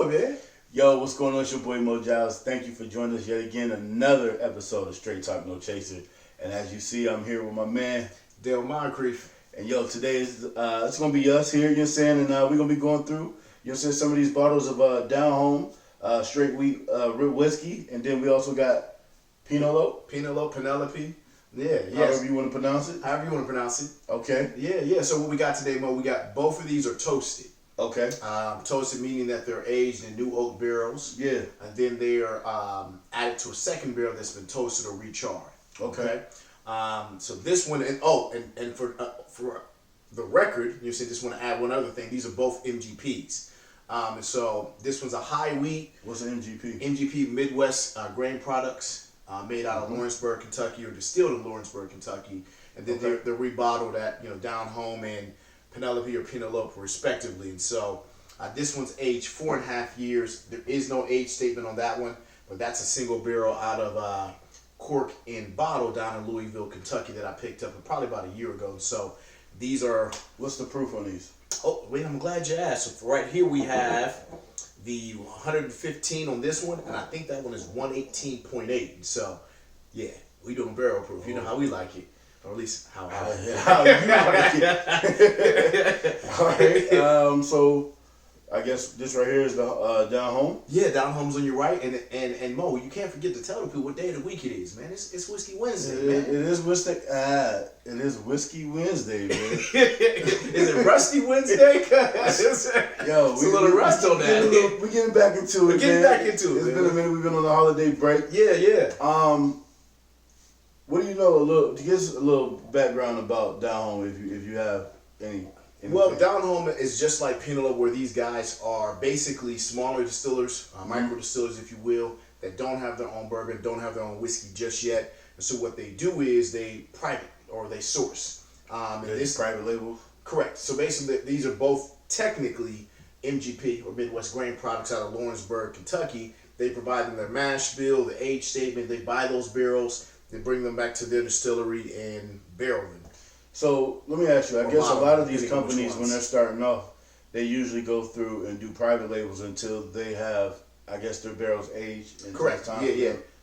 doing, man? Yo, what's going on? It's your boy Mo Giles. Thank you for joining us yet again. Another episode of Straight Talk No Chaser. And as you see, I'm here with my man Dale Moncrief. And yo, today is it's gonna be us here. You know what I'm saying? And we're gonna be going through, you know what I'm saying, some of these bottles of Down Home straight wheat whiskey, and then we also got Penelope. Yeah, however you want to pronounce it. However you want to pronounce it. Okay. Yeah. So what we got today, Mo, we got both of these are toasted. Okay. Toasted meaning that they're aged in new oak barrels. Yeah. And then they are added to a second barrel that's been toasted or recharred. Okay. So this one, and for the record, you see, just want to add one other thing. These are both MGPs. And so this one's a high wheat. What's an MGP? MGP Midwest Grain Products, made out of Lawrenceburg, Kentucky, or distilled in Lawrenceburg, Kentucky, and then they're rebottled at Down Home and Penelope or Penelope respectively. And so this one's aged 4.5 years. There is no age statement on that one, but that's a single barrel out of cork and bottle down in Louisville, Kentucky that I picked up probably about a year ago. So these are... What's the proof on these? Oh, wait, I'm glad you asked. So for right here we have the 115 on this one, and I think that one is 118.8. So, yeah, we doing barrel proof. You know how we like it. Or at least how you like it. All right. So I guess this right here is the Down Home. Yeah, Down Home's on your right, and Mo, you can't forget to tell the people what day of the week it is, man. It's Whiskey Wednesday, man. It is Whiskey. It is Whiskey Wednesday, man. Is it Rusty Wednesday? Yo, it's a little rust on that. We're getting back into it. It's been a minute. We've been on a holiday break. Yeah. What do you know? To give us a little background about Down Home, if you have any. Well, Down Home is just like Penelope, where these guys are basically smaller distillers, micro distillers, if you will, that don't have their own bourbon, don't have their own whiskey just yet. And so what they do is they private or they source. This private label? Correct. So basically, these are both technically MGP or Midwest Grain Products out of Lawrenceburg, Kentucky. They provide them their mash bill, the age statement. They buy those barrels. They bring them back to their distillery and barrel them. So let me ask you, I guess a lot of these companies, when they're starting off, they usually go through and do private labels until they have, I guess, their barrels aged. And correct. Time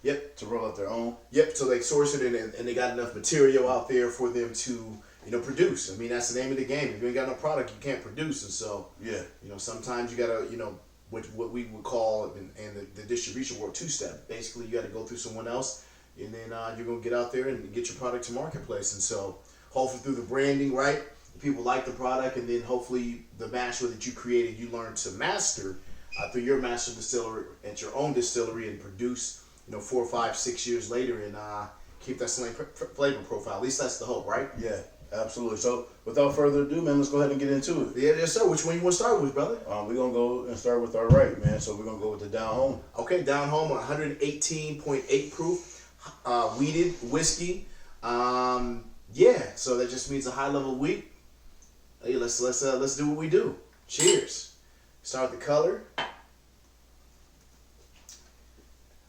Yep. To roll out their own. Yep. So they source it and they got enough material out there for them to, produce. I mean, that's the name of the game. If you ain't got no product, you can't produce. And so, sometimes you gotta, what we would call in the distribution world two-step. Basically, you got to go through someone else, and then you're gonna get out there and get your product to marketplace. And so, hopefully through the branding, right? People like the product, and then hopefully the mash that you created, you learn to master through your master distillery at your own distillery and produce, 4, 5, 6 years later, and keep that same flavor profile. At least that's the hope, right? Yeah, absolutely. So without further ado, man, let's go ahead and get into it. Yeah, yes, sir. Which one you want to start with, brother? We're gonna go and start with our right, man. So we're gonna go with the Down Home. Okay, Down Home, 118.8 proof, wheated whiskey. Yeah, so that just means a high level wheat. Hey, let's do what we do. Cheers. Start with the color.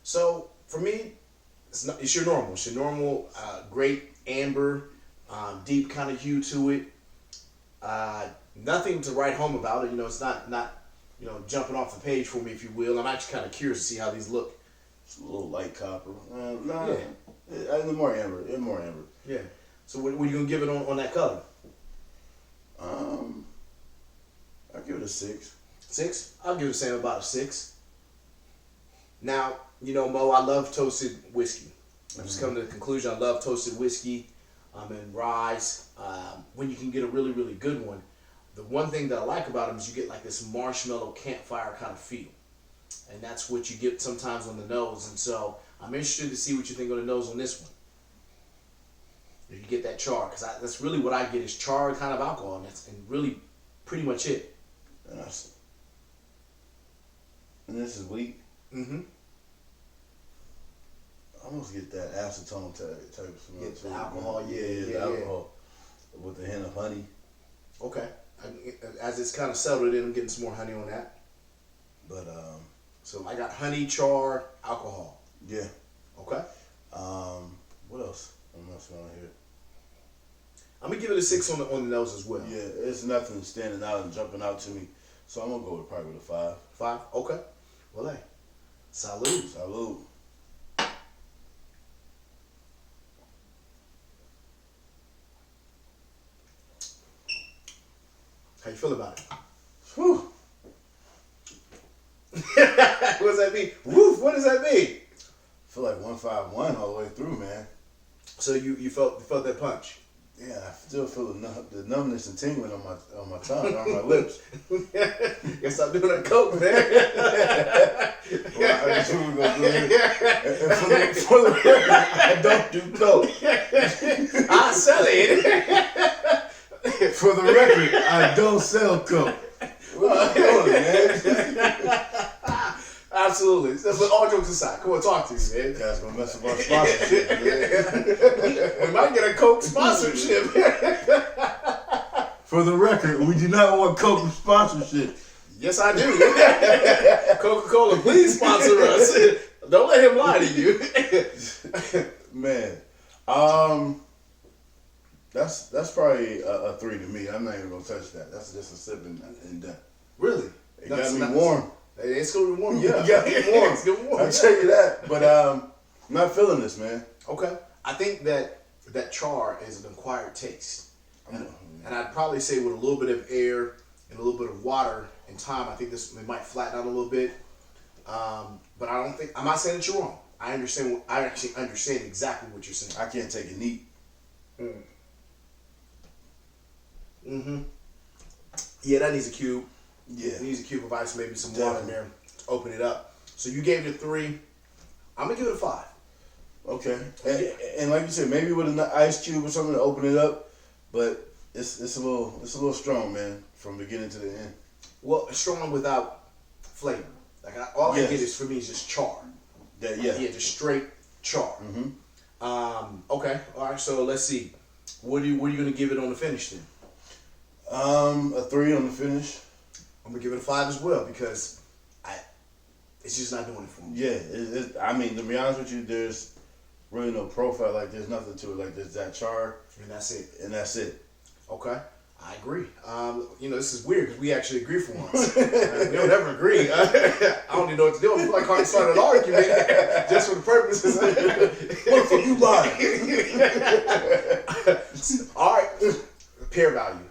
So for me, it's your normal. It's your normal, great amber, deep kind of hue to it. Nothing to write home about it. It's not jumping off the page for me, if you will. I'm actually kind of curious to see how these look. It's a little light copper. Yeah. More amber. Yeah. So what are you gonna give it on that color? I'll give it a 6. 6? I'll give it the same, about a 6. Now, Mo, I love toasted whiskey. I've just come to the conclusion I love toasted whiskey and ryes. When you can get a really, really good one, the one thing that I like about them is you get like this marshmallow campfire kind of feel. And that's what you get sometimes on the nose. And so I'm interested to see what you think on the nose on this one. If you get that char, because that's really what I get is char kind of alcohol, and that's really pretty much it. And this is wheat. Mm-hmm. I almost get that acetone type of smell. Get the alcohol, the alcohol with the hint of honey. Okay. As it's kind of settled in, I'm getting some more honey on that. But so I got honey, char, alcohol. Yeah. Okay. What else? I'm not smelling here. I'm gonna give it a 6 on the nose as well. Yeah, it's nothing standing out and jumping out to me So I'm gonna go with probably with a 5. 5? Okay. Well, hey, salute. Salute. How you feel about it? Whew. What does that mean? Woof. What does that mean? I feel like 151 all the way through, man. So you felt that punch. Yeah, I still feel the numbness and tingling on my tongue, on my lips. Guess stop doing that coke, man. Well, that's what we're gonna do. And for the record, I don't do coke. I sell it. For the record, I don't sell coke. What are you doing, man? Absolutely. But all jokes aside, come on, talk to me, man. You guys gonna mess up our sponsorship, man. We might get a Coke sponsorship. For the record, we do not want Coke sponsorship. Yes, I do. Coca-Cola, please sponsor us. Don't let him lie to you. Man, that's probably a 3 to me. I'm not even gonna touch that. That's just a sip and done. Really? It got me warm. It's gonna be warm. Yeah, it got me warm. It's gonna be warm. I'll tell you that. But I'm not feeling this, man. Okay. I think that char is an acquired taste. And I'd probably say with a little bit of air and a little bit of water in time, I think it might flatten out a little bit. But I'm not saying that you're wrong. I actually understand exactly what you're saying. I can't take it neat. Mm-hmm. Yeah, that needs a cube. Yeah. It needs a cube of ice, maybe some water in there to open it up. So you gave it a 3. I'm gonna give it a 5. Okay. And like you said, maybe with an ice cube or something to open it up, but it's a little strong, man, from beginning to the end. Well, it's strong without flavor. Like all I get is for me is just char. Yeah, just straight char. Mm-hmm. Okay. All right. So let's see. What are you gonna give it on the finish then? A 3 on the finish. I'm gonna give it a 5 as well because it's just not doing it for me. Yeah, I mean, to be honest with you, there's really no profile. Like, there's nothing to it. Like, there's that char, and that's it. Okay, I agree. This is weird because we actually agree for once. We don't ever agree. I don't even know what to do. I feel like hard to start an argument just for the purposes. What the fuck you lying? All right, pair value.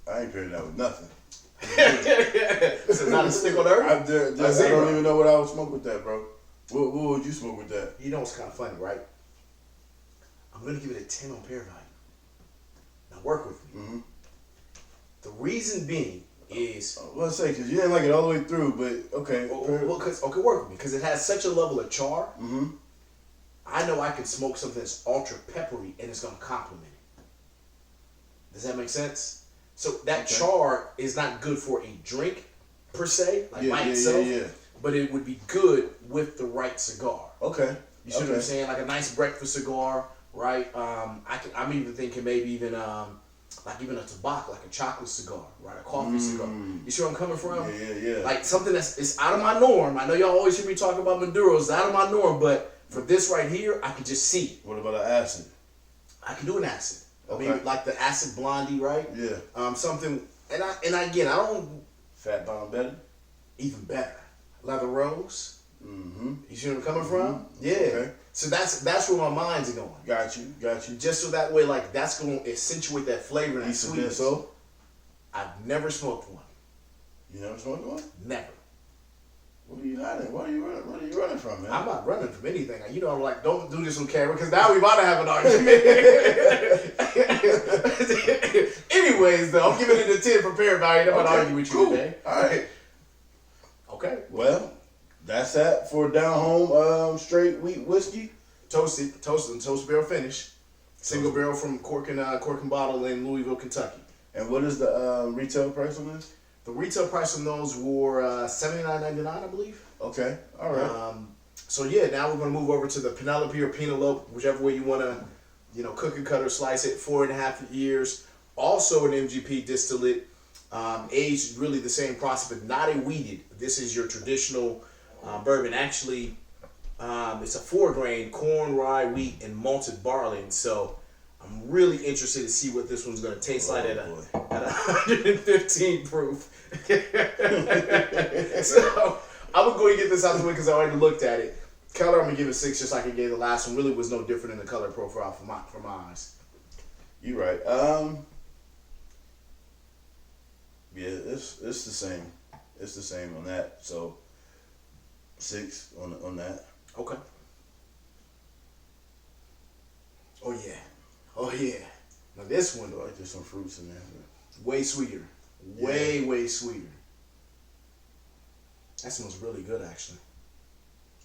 I ain't pairing that with nothing. This is not a stick on earth. I don't even know what I would smoke with that, bro. What would you smoke with that? You know what's kind of funny, right? I'm gonna give it a 10 on pair value. Now work with me. Mm-hmm. The reason being is let's say because you didn't like it all the way through, but okay. Work with me because it has such a level of char. Mm-hmm. I know I can smoke something that's ultra peppery and it's gonna complement it. Does that make sense? So that char is not good for a drink per se, by itself. But it would be good with the right cigar. Okay. You see what I'm saying? Like a nice breakfast cigar, right? I'm even thinking maybe even even a tobacco, like a chocolate cigar, right? A coffee cigar. You see where I'm coming from? Yeah. Like something it's out of my norm. I know y'all always hear me talk about Maduros. It's out of my norm, but for this right here, I can just see it. What about an acid? I can do an acid. Okay. I mean, like the acid blondie, right? Yeah. Something, and again, I don't. Fat bomb better. Even better. Leather rose. Mm-hmm. You see where I'm coming from? Yeah. Okay. So that's where my mind's going. Got you. Just so that way, like that's going to accentuate that flavor and that sweetness. So, I've never smoked one. You never smoked one? Never. What are you hiding? What are you running from, man? I'm not running from anything. I'm like, don't do this on camera because now we about to have an argument. Anyways, though, I'm giving it a 10 for pair value. I'm not arguing with you today. All right. Okay. Well, that's that for down home straight wheat whiskey. Toasted barrel finish. Single barrel from cork and bottle in Louisville, Kentucky. And what is the retail price on this? The retail price on those were $79.99, I believe. Okay, all right. So yeah, now we're gonna move over to the Penelope or Penelope, whichever way you wanna, cook and cut or slice it. 4.5 years. Also an MGP distillate, aged really the same process, but not a wheated. This is your traditional bourbon. Actually, it's a 4-grain corn, rye, wheat, and malted barley. And so I'm really interested to see what this one's going to taste like at 115 proof. So I would go and get this out of the way because I already looked at it. Color, I'm going to give it 6 just like I gave the last one. Really was no different in the color profile for my eyes. You right. Yeah, it's the same. It's the same on that. So 6 on that. Okay. Oh yeah. Oh yeah. Now this one, I like there's some fruits in there. Way sweeter. Way sweeter. That smells really good actually.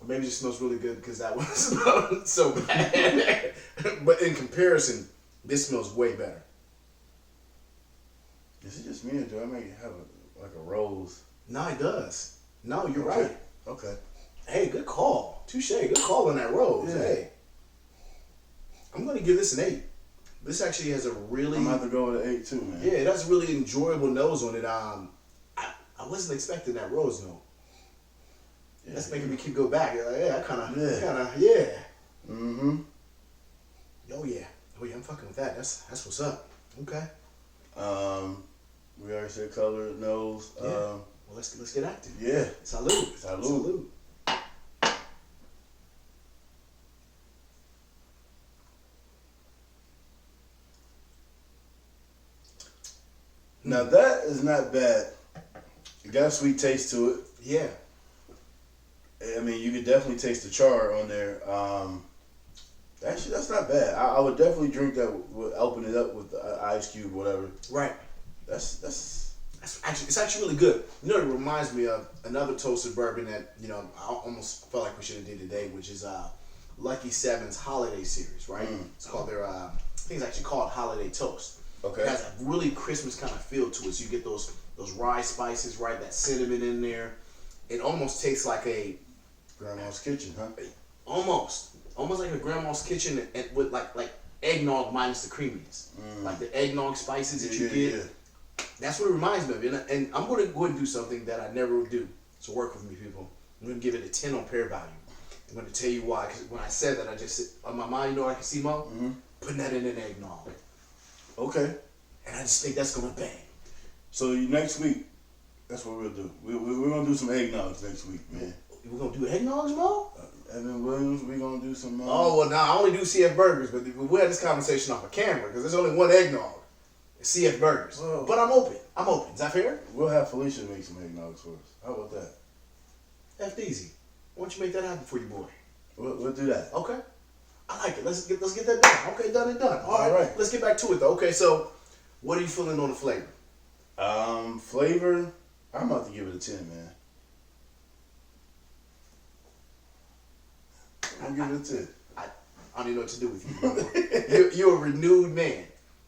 Or maybe it just smells really good because that one smelled so bad. But in comparison, this smells way better. Is it just me or do I make it have like a rose? No, it does. No, you're okay. right. Okay. Hey, good call. Touche. Good call on that rose. Yeah. Hey. I'm going to give this an 8. This actually has a really... I'm going to have to go with an 8 too, man. Yeah, it has a really enjoyable nose on it. I wasn't expecting that rose note. Yeah. That's making me keep go back. Like, yeah, I kind of, yeah. Mm-hmm. Oh yeah, I'm fucking with that. That's what's up. Okay. We already said color, nose. Yeah. Well, let's get active. Yeah. Salud. Salud. Now that is not bad. It got a sweet taste to it. Yeah. I mean, you could definitely taste the char on there. Actually, that's not bad. I would definitely drink that. Open it up with ice cube, whatever. Right. That's actually, it's actually really good. You know, it reminds me of another toasted bourbon that I almost felt like we should have did today, which is Lucky Seven's Holiday Series. Right. It's called their. I think it's actually called Holiday Toast. Okay. It has a really Christmas kind of feel to it. So you get those rye spices, right? That cinnamon in there. It almost tastes like a grandma's kitchen, huh? Almost like a grandma's kitchen, and with like eggnog minus the creaminess, like the eggnog spices that you get. Yeah. That's what it reminds me of. And I'm going to go ahead and do something that I never would do. So work with me, people. I'm going to give it a 10 on pair value. I'm going to tell you why. Because when I said that, I just on my mind, I can see Mo putting that in an eggnog. Okay. And I just think that's going to bang. So next week, that's what we'll do. We're going to do some eggnogs next week, man. We're going to do eggnogs, Mo? Evan Williams, we're going to do some... oh, well, now I only do CF Burgers, but we'll have this conversation off of camera because there's only one eggnog. It's CF Burgers. Whoa. But I'm open. Is that fair? We'll have Felicia make some eggnogs for us. How about that? That's easy. Why don't you make that happen for you, boy? We'll do that. Okay. I like it. Let's get that done. Okay, done and done. All right. Let's get back to it, though. Okay, so what are you feeling on the flavor? Flavor, I'm about to give it a 10, man. I'm giving it a 10. I don't even know what to do with you. You're a renewed man.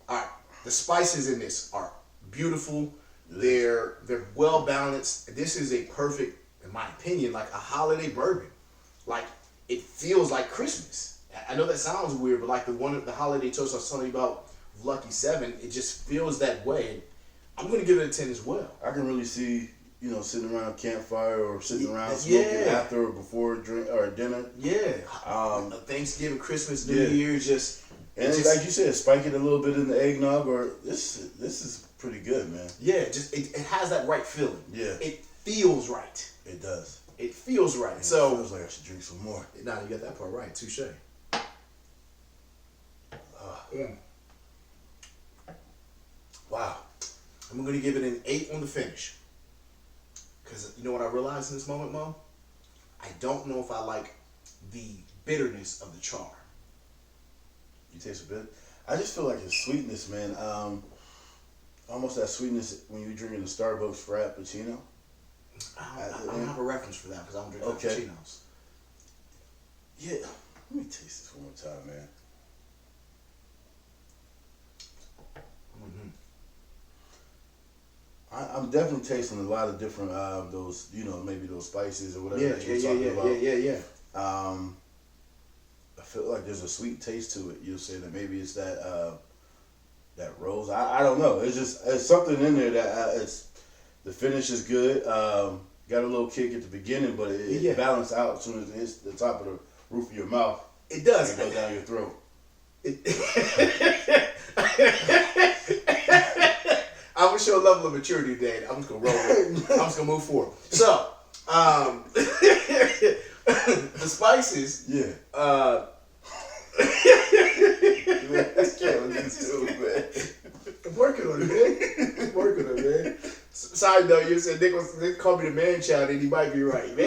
All right. The spices in this are beautiful. They're well balanced. This is a perfect, in my opinion, like a holiday bourbon. Like it feels like Christmas. I know that sounds weird, but like the holiday toast I was telling you about, Lucky 7, it just feels that way. I'm gonna give it a 10 as well. I can really see, sitting around a campfire or sitting around smoking after or before drink or dinner. Yeah. Thanksgiving, Christmas, New Year's, like you said, spike it a little bit in the eggnog, or this is pretty good, man. Yeah, it has that right feeling. Yeah. It feels right. It does. It feels right. Man, so it feels like I should drink some more. Nah, you got that part right. Touche. Wow. I'm going to give it an 8 on the finish. Because you know what I realized in this moment, Mo? I don't know if I like the bitterness of the char. You taste a bit? I just feel like it's sweetness, man. Almost that sweetness when you're drinking the Starbucks Frappuccino. I don't have a reference for that because I don't drink Frappuccinos. Yeah. Let me taste this one more time, man. I'm definitely tasting a lot of different those maybe those spices or whatever that you're talking about. Yeah. I feel like there's a sweet taste to it. You'll say that maybe it's that rose. I don't know. It's something in there that the finish is good. Got a little kick at the beginning, but it balances out as soon as it hits the top of the roof of your mouth. It does. And go down your throat. I'm gonna show a level of maturity today. I'm just gonna roll with it. I'm just gonna move forward. So, the spices. Yeah. Man, I can't with this dude, man. I'm working on it, man. I'm working on it, man. Side note, you said Nick called me the man child, and he might be right, man.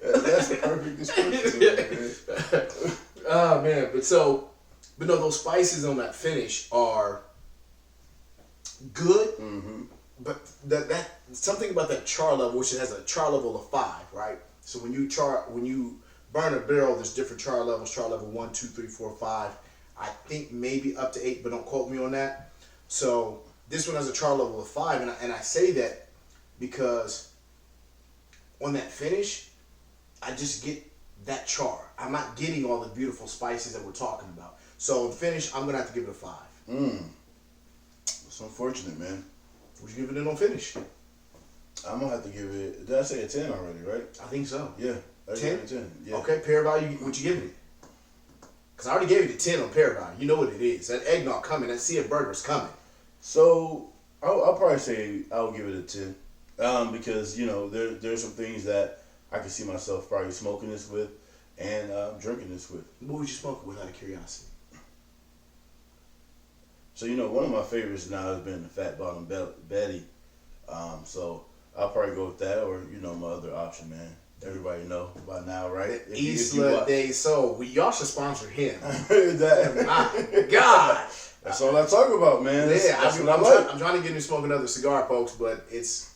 That's the perfect description, man. Oh man, but no, those spices on that finish are good. Mm-hmm. But that something about that char level, which it has a char level of 5, right? So when you burn a barrel, there's different char levels. Char level 1, 2, 3, 4, 5. I think maybe up to 8, but don't quote me on that. So this one has a char level of 5, and I say that because on that finish, I just get that char. I'm not getting all the beautiful spices that we're talking about. So on finish, I'm gonna have to give it a 5. It's unfortunate, man. Would you give it on finish? I'm gonna have to give it. Did I say a 10 already? Right? I think so. Yeah. 10? 10. Yeah. Okay, pair value. What you giving it? Because I already gave it a 10 on pair value. You know what it is. That eggnog coming. That sea of burger's coming. So I'll probably say I'll give it a 10. Because there's some things that I can see myself probably smoking this with and drinking this with. What would you smoke with, out of curiosity? So one of my favorites now has been the Fat Bottom Betty. So I'll probably go with that, or my other option, man. Everybody know by now, right? Isla de Sol. Y'all should sponsor him. My God. That's all I talk about, man. I'm trying to get him to smoke another cigar, folks, but it's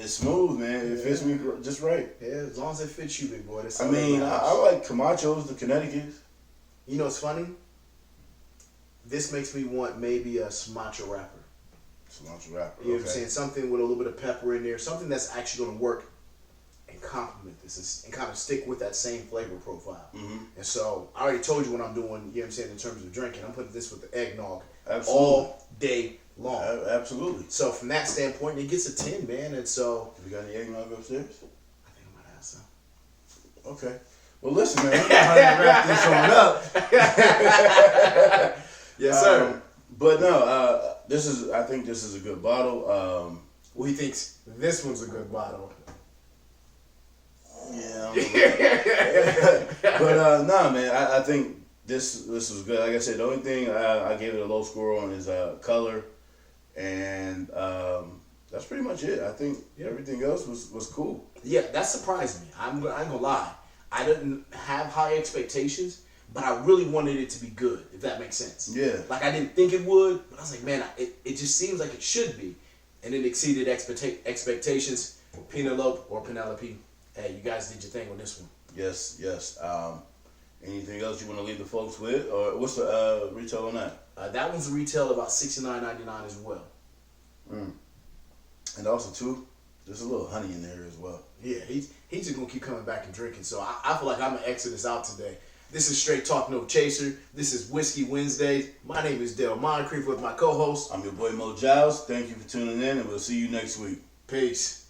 smooth, man. It fits me just right. Yeah, as long as it fits you, big boy. I like Camachos, the Connecticut's. You know what's funny? This makes me want maybe a Sumatra wrapper. Sumatra wrapper. You know what I'm saying? Something with a little bit of pepper in there. Something that's actually going to work and complement this and kind of stick with that same flavor profile. Mm-hmm. And so I already told you what I'm doing, you know what I'm saying, in terms of drinking. I'm putting this with the eggnog all day long. Absolutely. So from that standpoint, it gets a 10, man. And so... You got any eggnog upstairs? I think I might have some. Okay. Well, listen, man. I'm going to wrap this on up. Yes, sir. But no, I think this is a good bottle. Well, he thinks this one's a good bottle. Yeah. But nah, man. I think this was good. Like I said, the only thing I gave it a low score on is color, and that's pretty much it. I think everything else was cool. Yeah, that surprised me. I ain't gonna lie. I didn't have high expectations, but I really wanted it to be good, if that makes sense. Yeah. Like, I didn't think it would, but I was like, man, it just seems like it should be. And it exceeded expectations. Penelope, hey, you guys did your thing on this one. Yes. Anything else you want to leave the folks with? Or what's the retail on that? That one's retail about $69.99 as well. And also, too, there's a little honey in there as well. Yeah, he's just going to keep coming back and drinking. So I feel like I'm going to exit this out today. This is Straight Talk No Chaser. This is Whiskey Wednesdays. My name is Dale Moncrief with my co-host. I'm your boy Mo Giles. Thank you for tuning in, and we'll see you next week. Peace.